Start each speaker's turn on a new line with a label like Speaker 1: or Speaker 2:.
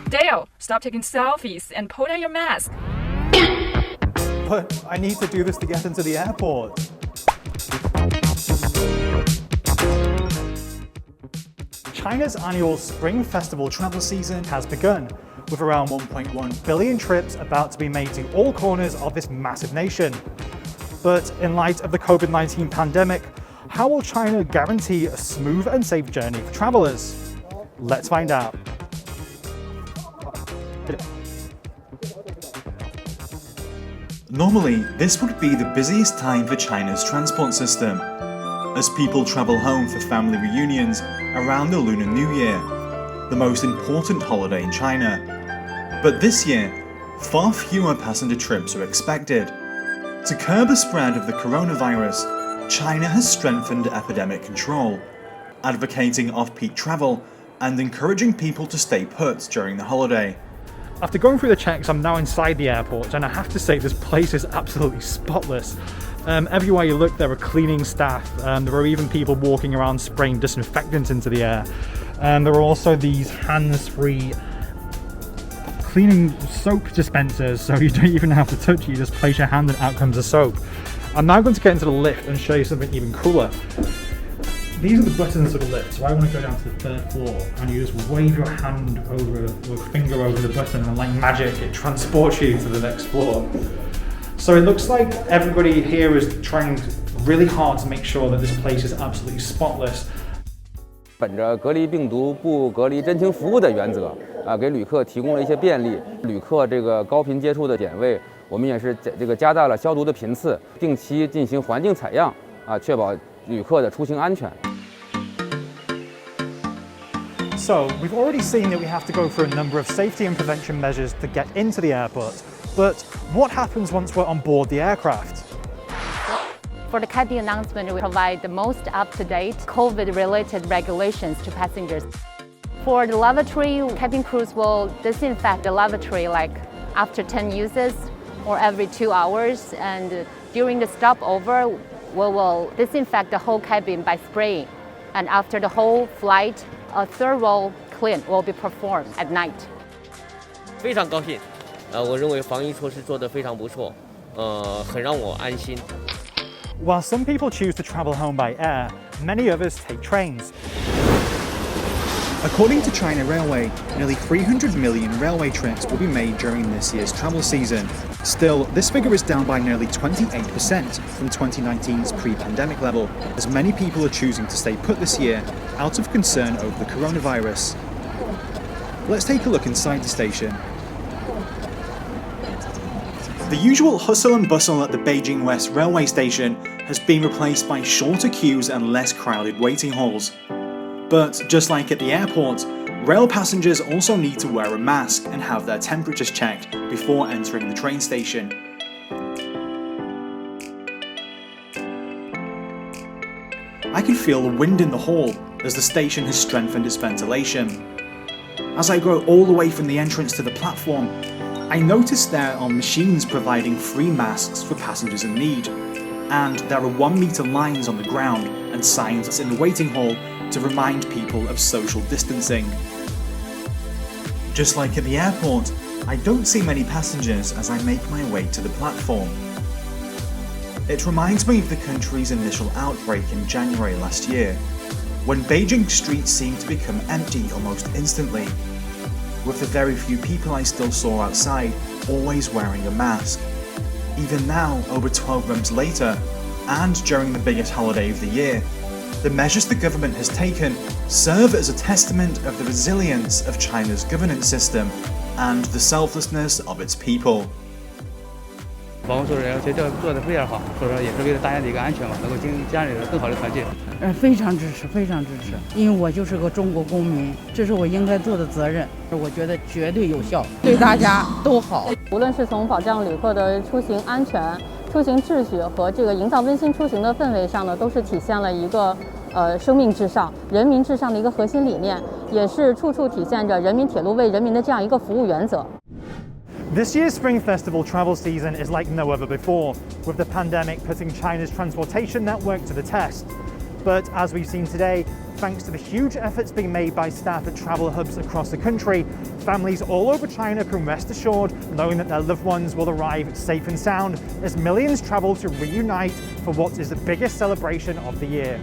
Speaker 1: Dale, stop taking selfies and put on your mask.
Speaker 2: But I need to do this to get into the airport. China's annual Spring Festival travel season has begun, with around 1.1 billion trips about to be made to all corners of this massive nation. But in light of the COVID-19 pandemic, how will China guarantee a smooth and safe journey for travelers? Let's find out.
Speaker 3: Normally, this would be the busiest time for China's transport system, as people travel home for family reunions around the Lunar New Year, the most important holiday in China. But this year, far fewer passenger trips are expected. To curb the spread of the coronavirus, China has strengthened epidemic control, advocating off-peak travel and encouraging people to stay put during the holiday.
Speaker 2: After going through the checks, I'm now inside the airport, and I have to say this place is absolutely spotless. Everywhere you look, there are cleaning staff, there are even people walking around spraying disinfectant into the air. There are also these hands-free cleaning soap dispensers, so you don't even have to touch it, you just place your hand and out comes the soap. I'm now going to get into the lift and show you something even cooler. These are the buttons for the lift, so I want to go down to the 3rd floor, and you just wave your hand over, or finger over the button, and like magic, it transports you to the next floor. So it looks like everybody here is trying really hard to make sure that this place is absolutely spotless.
Speaker 4: 本着隔离病毒不隔离真情服务的原则，给旅客提供了一些便利。旅客这个高频接触的点位，我们也是加大了消毒的频次，定期进行环境采样，确保旅客的出行安全。
Speaker 2: So, we've already seen that we have to go through a number of safety and prevention measures to get into the airport. But what happens once we're on board the aircraft?
Speaker 5: For the cabin announcement, we provide the most up-to-date COVID-related regulations to passengers. For the lavatory, cabin crews will disinfect the lavatory like after 10 uses or every 2 hours. And during the stopover, we will disinfect the whole cabin by spraying. And after the whole flight, a thorough clean will be performed at night.
Speaker 6: 非常高兴，我认为防疫措施做得非常不错，很让我安心。
Speaker 2: While some people choose to travel home by air, many others take trains.
Speaker 3: According to China Railway, nearly 300 million railway trips will be made during this year's travel season. Still, this figure is down by nearly 28% from 2019's pre-pandemic level, as many people are choosing to stay put this year out of concern over the coronavirus. Let's take a look inside the station. The usual hustle and bustle at the Beijing West railway station has been replaced by shorter queues and less crowded waiting halls. But just like at the airport, rail passengers also need to wear a mask and have their temperatures checked before entering the train station. I can feel the wind in the hall as the station has strengthened its ventilation. As I go all the way from the entrance to the platform, I notice there are machines providing free masks for passengers in need, and there are 1 meter lines on the ground and signs in the waiting hall to remind people of social distancing. Just like at the airport, I don't see many passengers as I make my way to the platform. It reminds me of the country's initial outbreak in January last year, when Beijing streets seemed to become empty almost instantly, with the very few people I still saw outside always wearing a mask. Even now, over 12 months later, and during the biggest holiday of the year, the measures the government has taken serve as a testament of the resilience of China's governance system and the selflessness of its people.
Speaker 7: 防护措施而且做得非常好，所以说也是为了大家的一个安全嘛，能够家里人更好的团聚。
Speaker 8: 非常支持，非常支持，因为我就是个中国公民，这是我应该做的责任，我觉得绝对有效，对大家都好。
Speaker 5: 无论是从保障旅客的出行安全、出行秩序和这个营造温馨出行的氛围上呢，都是体现了一个生命至上、人民至上的一个核心理念，也是处处体现着人民铁路为人民的这样一个服务原则。
Speaker 2: This year's Spring Festival travel season is like no other before, with the pandemic putting China's transportation network to the test. But as we've seen today, thanks to the huge efforts being made by staff at travel hubs across the country, families all over China can rest assured knowing that their loved ones will arrive safe and sound as millions travel to reunite for what is the biggest celebration of the year.